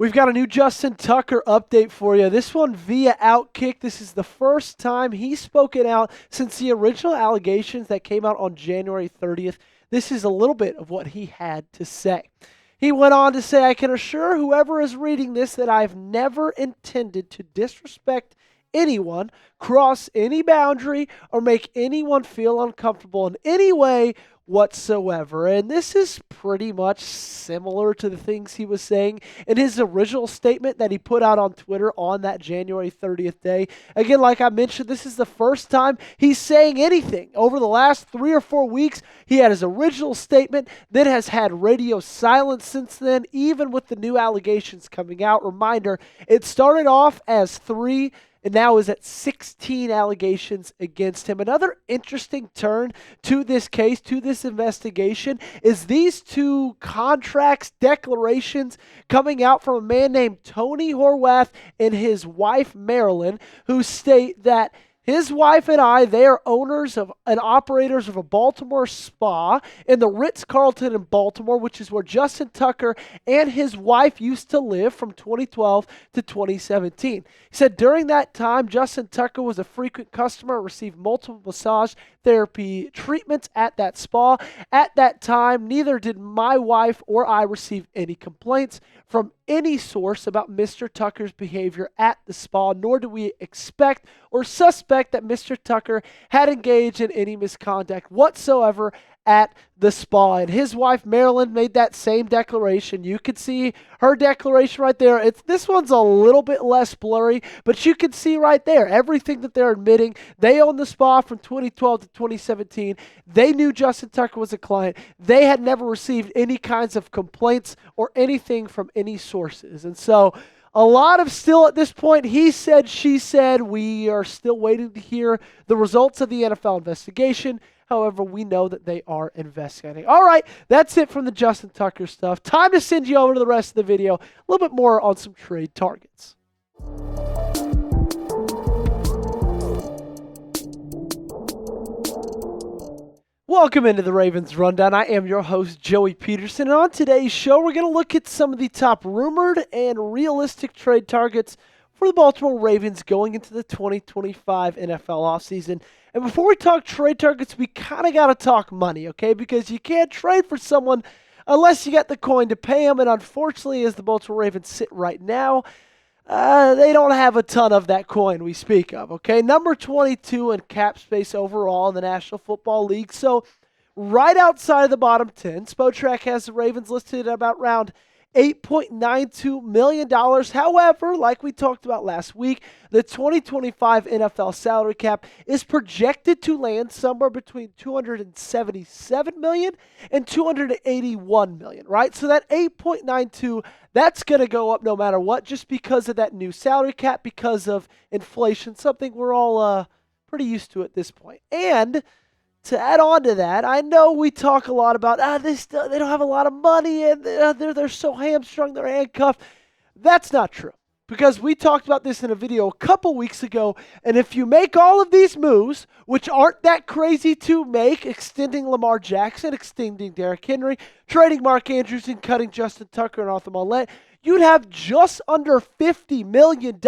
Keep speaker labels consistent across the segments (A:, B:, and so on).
A: We've got a new Justin Tucker update for you. This one via OutKick. This is the first time he's spoken out since the original allegations that came out on January 30th. This is a little bit of what he had to say. He went on to say, "I can assure whoever is reading this that I've never intended to disrespect anyone, cross any boundary, or make anyone feel uncomfortable in any way whatsoever." And this is pretty much similar to the things he was saying in his original statement that he put out on Twitter on that January 30th day. Again, like I mentioned, this is the first time he's saying anything. Over the last 3 or 4 weeks, he had his original statement, then has had radio silence since then, even with the new allegations coming out. Reminder, it started off as 3 and now is at 16 allegations against him. Another interesting turn to this case, to this investigation, is these two contracts, declarations coming out from a man named Tony Horwath and his wife Marilyn, who state that his wife and I, they are owners of and operators of a Baltimore spa in the Ritz-Carlton in Baltimore, which is where Justin Tucker and his wife used to live from 2012 to 2017. He said during that time, Justin Tucker was a frequent customer and received multiple massage therapy treatments at that spa. At that time, neither did my wife or I receive any complaints from any source about Mr. Tucker's behavior at the spa, nor do we expect or suspect that Mr. Tucker had engaged in any misconduct whatsoever at the spa. And his wife Marilyn made that same declaration. You could see her declaration right there. This one's a little bit less blurry, but you can see right there everything that they're admitting. They owned the spa from 2012 to 2017. They knew Justin Tucker was a client. They had never received any kinds of complaints or anything from any sources. And so a lot of still at this point, he said, she said, we are still waiting to hear the results of the NFL investigation. However, we know that they are investigating. All right, that's it from the Justin Tucker stuff. Time to send you over to the rest of the video. A little bit more on some trade targets. Welcome into the Ravens Rundown. I am your host, Joey Petersen. And on today's show, we're going to look at some of the top rumored and realistic trade targets for the Baltimore Ravens going into the 2025 NFL offseason. And before we talk trade targets, we kind of got to talk money, okay? Because you can't trade for someone unless you got the coin to pay them. And unfortunately, as the Baltimore Ravens sit right now, they don't have a ton of that coin we speak of, okay? Number 22 in cap space overall in the National Football League. So right outside of the bottom 10, Spotrac has the Ravens listed at about around $8.92 million. However, like we talked about last week, the 2025 NFL salary cap is projected to land somewhere between $277 million and $281 million, right? So that 8.92, that's going to go up no matter what, just because of that new salary cap, because of inflation, something we're all pretty used to at this point. And to add on to that, I know we talk a lot about they don't have a lot of money and they're so hamstrung, they're handcuffed. That's not true, because we talked about this in a video a couple weeks ago. And if you make all of these moves, which aren't that crazy to make, extending Lamar Jackson, extending Derrick Henry, trading Mark Andrews, and cutting Justin Tucker and Arthur Mollett, you'd have just under $50 million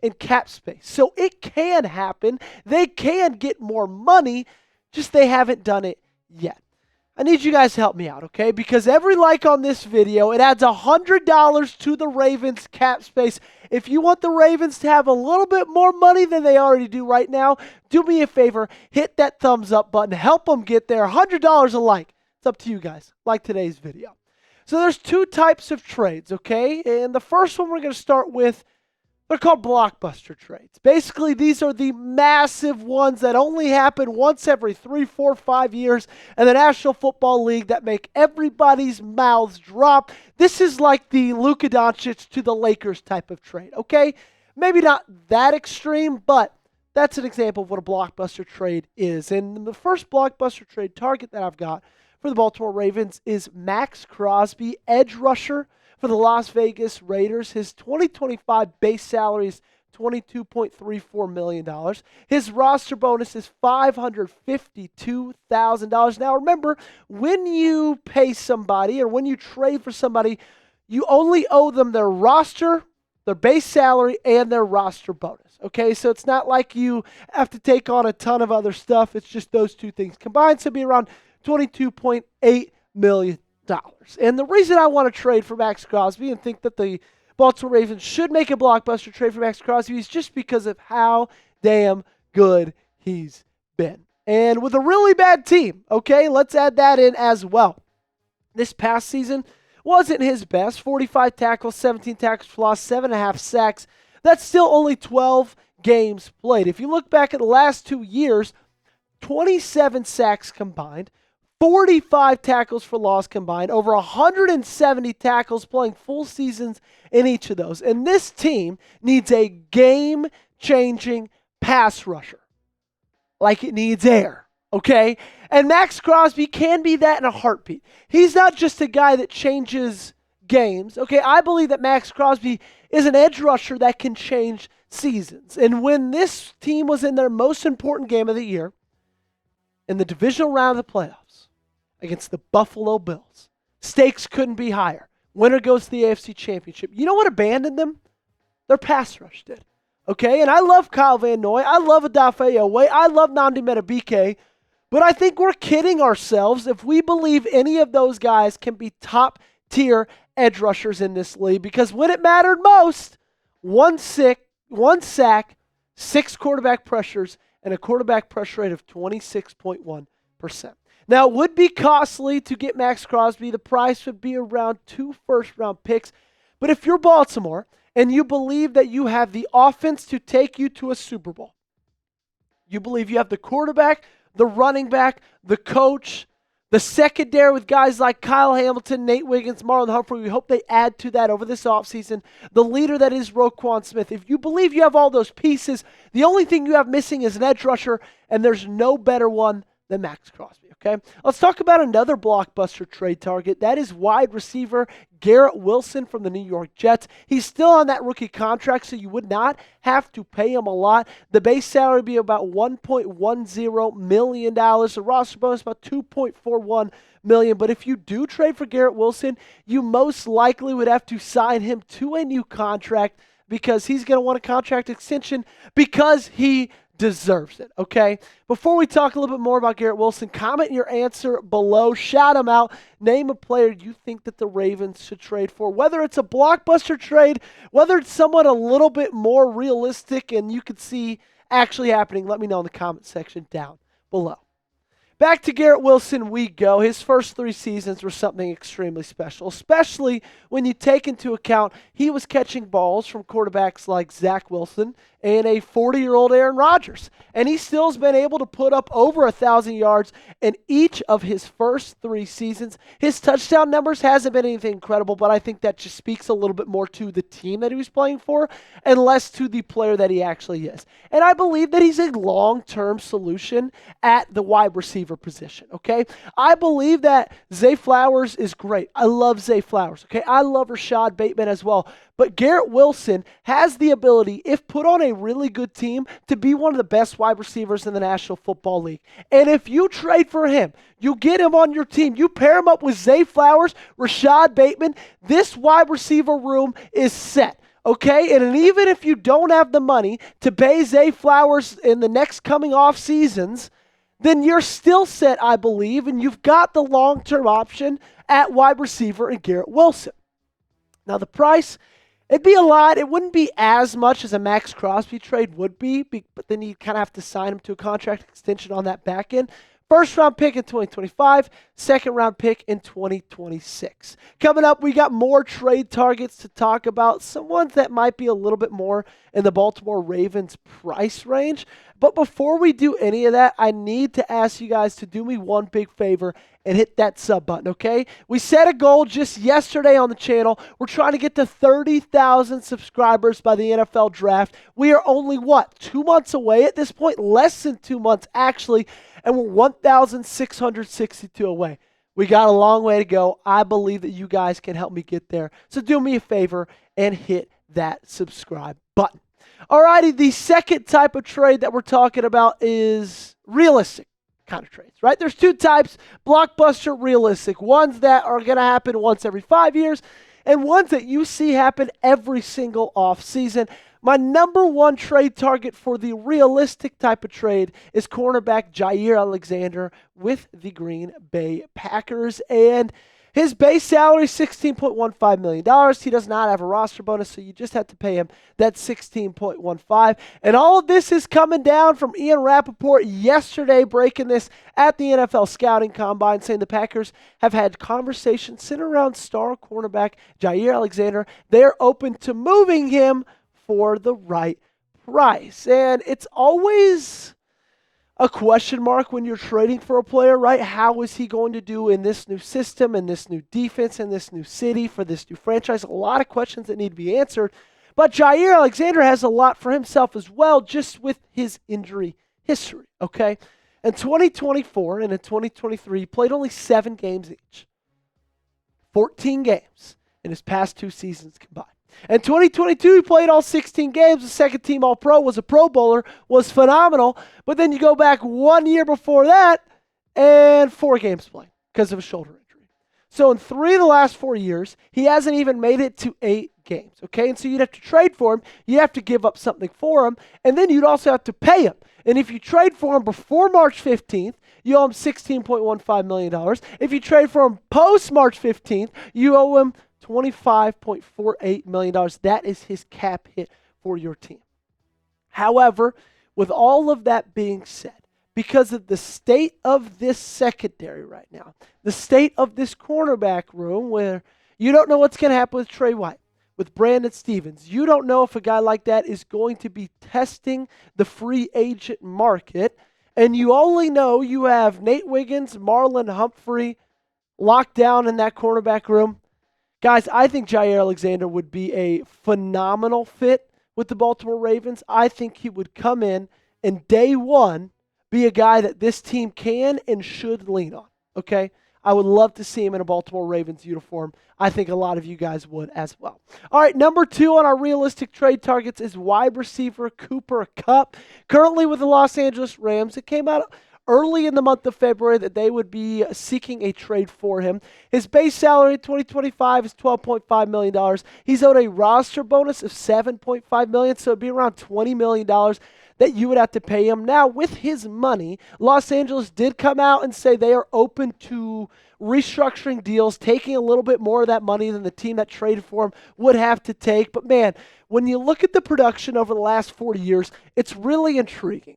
A: in cap space. So it can happen. They can get more money. Just they haven't done it yet. I need you guys to help me out, okay? Because every like on this video, it adds $100 to the Ravens cap space. If you want the Ravens to have a little bit more money than they already do right now, do me a favor, hit that thumbs up button. Help them get there. $100 a like. It's up to you guys. Like today's video. So there's two types of trades, okay? And the first one we're going to start with, they're called blockbuster trades. Basically, these are the massive ones that only happen once every 3, 4, 5 years in the National Football League that make everybody's mouths drop. This is like the Luka Doncic to the Lakers type of trade, okay? Maybe not that extreme, but that's an example of what a blockbuster trade is. And the first blockbuster trade target that I've got for the Baltimore Ravens is Max Crosby, edge rusher for the Las Vegas Raiders. His 2025 base salary is $22.34 million. His roster bonus is $552,000. Now remember, when you pay somebody or when you trade for somebody, you only owe them their roster, their base salary, and their roster bonus. Okay, so it's not like you have to take on a ton of other stuff. It's just those two things combined. So it'd be around $22.8 million. And the reason I want to trade for Max Crosby and think that the Baltimore Ravens should make a blockbuster trade for Max Crosby is just because of how damn good he's been. And with a really bad team, okay, let's add that in as well. This past season wasn't his best. 45 tackles, 17 tackles for loss, 7.5 sacks. That's still only 12 games played. If you look back at the last 2 years, 27 sacks combined, 45 tackles for loss combined, over 170 tackles, playing full seasons in each of those. And this team needs a game-changing pass rusher, like it needs air, okay? And Max Crosby can be that in a heartbeat. He's not just a guy that changes games, okay? I believe that Max Crosby is an edge rusher that can change seasons. And when this team was in their most important game of the year, in the divisional round of the playoffs, against the Buffalo Bills, stakes couldn't be higher. Winner goes to the AFC Championship. You know what abandoned them? Their pass rush did. Okay, and I love Kyle Van Noy. I love Odafe Oweh. I love Nnamdi Madubuike. But I think we're kidding ourselves if we believe any of those guys can be top-tier edge rushers in this league, because when it mattered most, one sack, 6 quarterback pressures, and a quarterback pressure rate of 26.1%. Now, it would be costly to get Max Crosby. The price would be around 2 first-round picks. But if you're Baltimore and you believe that you have the offense to take you to a Super Bowl, you believe you have the quarterback, the running back, the coach, the secondary with guys like Kyle Hamilton, Nate Wiggins, Marlon Humphrey. We hope they add to that over this offseason. The leader that is Roquan Smith. If you believe you have all those pieces, the only thing you have missing is an edge rusher, and there's no better one than Max Crosby, okay? Let's talk about another blockbuster trade target. That is wide receiver Garrett Wilson from the New York Jets. He's still on that rookie contract, so you would not have to pay him a lot. The base salary would be about $1.10 million. The roster bonus about $2.41 million. But if you do trade for Garrett Wilson, you most likely would have to sign him to a new contract, because he's going to want a contract extension because he deserves it, okay? Before we talk a little bit more about Garrett Wilson, comment your answer below. Shout him out. Name a player you think that the Ravens should trade for, whether it's a blockbuster trade, whether it's someone a little bit more realistic and you could see actually happening. Let me know in the comment section down below. Back to Garrett Wilson we go. His first 3 seasons were something extremely special, especially when you take into account he was catching balls from quarterbacks like Zach Wilson and a 40-year-old Aaron Rodgers. And he still has been able to put up over 1,000 yards in each of his first 3 seasons. His touchdown numbers hasn't been anything incredible, but I think that just speaks a little bit more to the team that he was playing for and less to the player that he actually is. And I believe that he's a long-term solution at the wide receiver position, okay? I believe that Zay Flowers is great. I love Zay Flowers, okay? I love Rashad Bateman as well. But Garrett Wilson has the ability, if put on a really good team, to be one of the best wide receivers in the National Football League. And if you trade for him, you get him on your team, you pair him up with Zay Flowers, Rashad Bateman, this wide receiver room is set. Okay, and even if you don't have the money to pay Zay Flowers in the next coming off seasons, then you're still set, I believe, and you've got the long-term option at wide receiver in Garrett Wilson. Now, the price, it'd be a lot. It wouldn't be as much as a Max Crosby trade would be, but then you kind of have to sign him to a contract extension on that back end. First-round pick in 2025, second-round pick in 2026. Coming up, we got more trade targets to talk about, some ones that might be a little bit more in the Baltimore Ravens price range. But before we do any of that, I need to ask you guys to do me one big favor and hit that sub button, okay? We set a goal just yesterday on the channel. We're trying to get to 30,000 subscribers by the NFL draft. We are only, 2 months away at this point? Less than 2 months, actually. And we're 1,662 away. We got a long way to go. I believe that you guys can help me get there. So do me a favor and hit that subscribe button. Alrighty, the second type of trade that we're talking about is realistic kind of trades, right? There's 2 types, blockbuster, realistic. Ones that are going to happen once every 5 years, and ones that you see happen every single offseason. My number one trade target for the realistic type of trade is cornerback Jaire Alexander with the Green Bay Packers. And his base salary is $16.15 million. He does not have a roster bonus, so you just have to pay him that $16.15. And all of this is coming down from Ian Rappaport yesterday, breaking this at the NFL Scouting Combine, saying the Packers have had conversations centered around star cornerback Jaire Alexander. They're open to moving him for the right price. And it's always a question mark when you're trading for a player, right? How is he going to do in this new system, in this new defense, in this new city, for this new franchise? A lot of questions that need to be answered. But Jaire Alexander has a lot for himself as well, just with his injury history, okay? In 2024 and in 2023, he played only 7 games each. 14 games in his past 2 seasons combined. In 2022, he played all 16 games. The second-team All-Pro, was a Pro Bowler, was phenomenal. But then you go back 1 year before that, and 4 games played because of a shoulder injury. So in 3 of the last 4 years, he hasn't even made it to 8 games, okay? And so you'd have to trade for him. You'd have to give up something for him, and then you'd also have to pay him. And if you trade for him before March 15th, you owe him $16.15 million. If you trade for him post-March 15th, you owe him $25.48 million. That is his cap hit for your team. However, with all of that being said, because of the state of this secondary right now, the state of this cornerback room where you don't know what's going to happen with Trey White, with Brandon Stevens. You don't know if a guy like that is going to be testing the free agent market. And you only know you have Nate Wiggins, Marlon Humphrey locked down in that cornerback room. Guys, I think Jaire Alexander would be a phenomenal fit with the Baltimore Ravens. I think he would come in and day one be a guy that this team can and should lean on, okay? I would love to see him in a Baltimore Ravens uniform. I think a lot of you guys would as well. All right, number 2 on our realistic trade targets is wide receiver Cooper Kupp. Currently with the Los Angeles Rams, it came out early in the month of February that they would be seeking a trade for him. His base salary in 2025 is $12.5 million. He's owed a roster bonus of $7.5 million, so it'd be around $20 million that you would have to pay him. Now, with his money, Los Angeles did come out and say they are open to restructuring deals, taking a little bit more of that money than the team that traded for him would have to take. But man, when you look at the production over the last 40 years, it's really intriguing.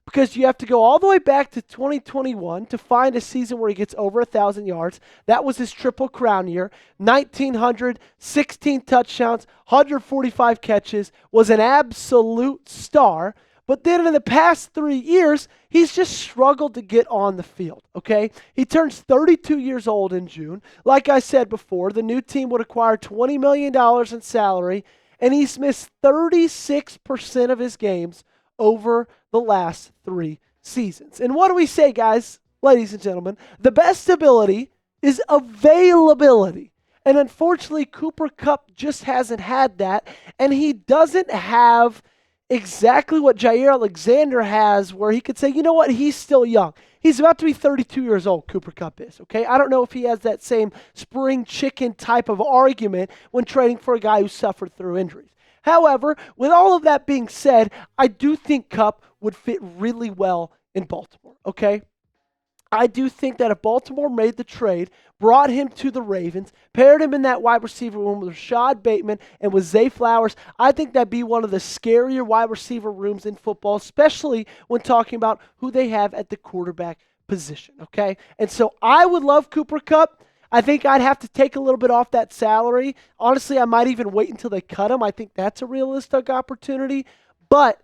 A: Because you have to go all the way back to 2021 to find a season where he gets over 1,000 yards. That was his Triple Crown year. 1,900, 16 touchdowns, 145 catches, was an absolute star. But then in the past 3 years, he's just struggled to get on the field, okay? He turns 32 years old in June. Like I said before, the new team would acquire $20 million in salary, and he's missed 36% of his games over the last 3 seasons. And what do we say, guys, ladies and gentlemen? The best ability is availability. And unfortunately, Cooper Kupp just hasn't had that, and he doesn't have exactly what Jaire Alexander has, where he could say, you know what, he's still young. He's about to be 32 years old, Cooper Kupp is, okay? I don't know if he has that same spring chicken type of argument when trading for a guy who suffered through injuries. However, with all of that being said, I do think Kupp would fit really well in Baltimore, okay? I do think that if Baltimore made the trade, brought him to the Ravens, paired him in that wide receiver room with Rashad Bateman and with Zay Flowers, I think that'd be one of the scarier wide receiver rooms in football, especially when talking about who they have at the quarterback position, okay? And so I would love Cooper Kupp. I think I'd have to take a little bit off that salary. Honestly, I might even wait until they cut him. I think that's a realistic opportunity. But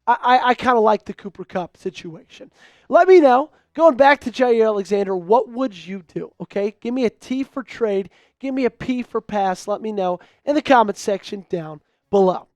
A: I kind of like the Cooper Kupp situation. Let me know, going back to Jaire Alexander, what would you do? Okay, give me a T for trade. Give me a P for pass. Let me know in the comment section down below.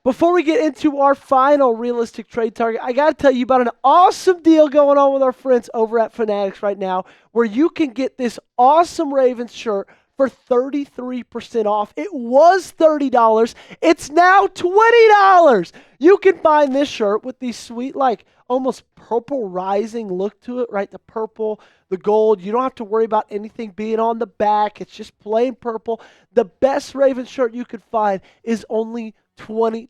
A: Before we get into our final realistic trade target, I got to tell you about an awesome deal going on with our friends over at Fanatics right now, where you can get this awesome Ravens shirt for 33% off. It was $30. It's now $20. You can find this shirt with the sweet, like, almost purple rising look to it, right? The purple, the gold. You don't have to worry about anything being on the back. It's just plain purple. The best Ravens shirt you could find is only $20.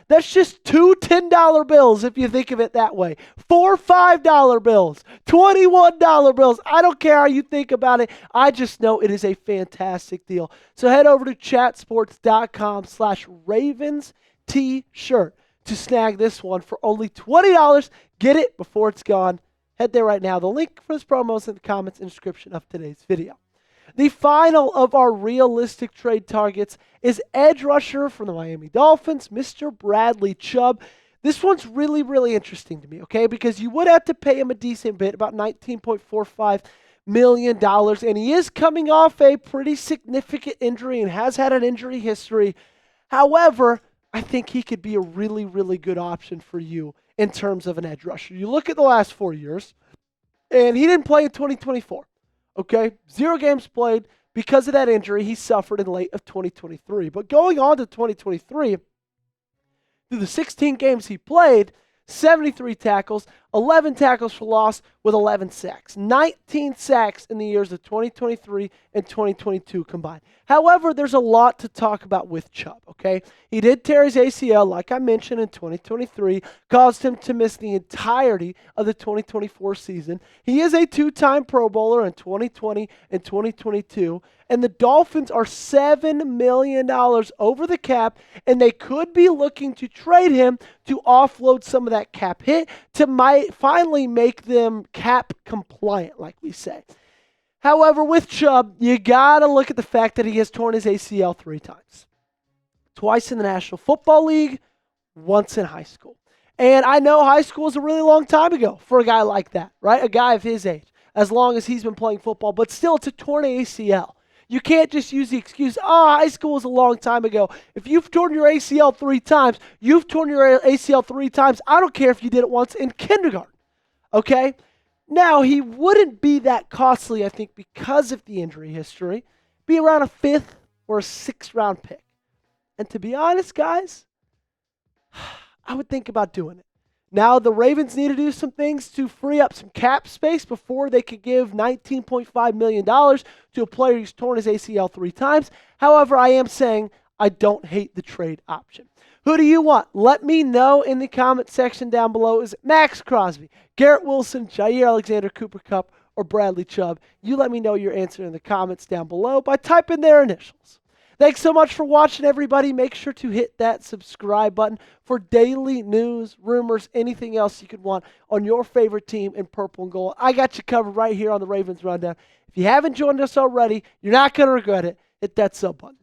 A: That's just two $10 bills if you think of it that way. Four $5 bills, $21 bills. I don't care how you think about it. I just know it is a fantastic deal. So head over to chatsports.com/Ravens t-shirt to snag this one for only $20. Get it before it's gone. Head there right now. The link for this promo is in the comments and description of today's video. The final of our realistic trade targets is edge rusher from the Miami Dolphins, Mr. Bradley Chubb. This one's really, really interesting to me, okay? Because you would have to pay him a decent bit, about $19.45 million, and he is coming off a pretty significant injury and has had an injury history. However, I think he could be a really, really good option for you in terms of an edge rusher. You look at the last 4 years, and he didn't play in 2024. Okay, 0 games played because of that injury he suffered in late of 2023. But going on to 2023, through the 16 games he played, 73 tackles, 11 tackles for loss with 11 sacks. 19 sacks in the years of 2023 and 2022 combined. However, there's a lot to talk about with Chubb, okay? He did tear his ACL, like I mentioned, in 2023, caused him to miss the entirety of the 2024 season. He is a 2-time Pro Bowler in 2020 and 2022, and the Dolphins are $7 million over the cap, and they could be looking to trade him to offload some of that cap hit to finally make them cap compliant, like we say. However, with Chubb, you got to look at the fact that he has torn his ACL 3 times. Twice in the National Football League, once in high school. And I know high school is a really long time ago for a guy like that, right? A guy of his age, as long as he's been playing football. But still, it's a torn ACL. You can't just use the excuse, high school was a long time ago. If you've torn your ACL 3 times, you've torn your ACL 3 times. I don't care if you did it once in kindergarten, okay? Now, he wouldn't be that costly, I think, because of the injury history. Be around a 5th or a 6th round pick. And to be honest, guys, I would think about doing it. Now, the Ravens need to do some things to free up some cap space before they could give $19.5 million to a player who's torn his ACL 3 times. However, I am saying I don't hate the trade option. Who do you want? Let me know in the comment section down below. Is it Max Crosby, Garrett Wilson, Jaire Alexander, Cooper Kupp, or Bradley Chubb? You let me know your answer in the comments down below by typing their initials. Thanks so much for watching, everybody. Make sure to hit that subscribe button for daily news, rumors, anything else you could want on your favorite team in purple and gold. I got you covered right here on the Ravens Rundown. If you haven't joined us already, you're not going to regret it. Hit that sub button.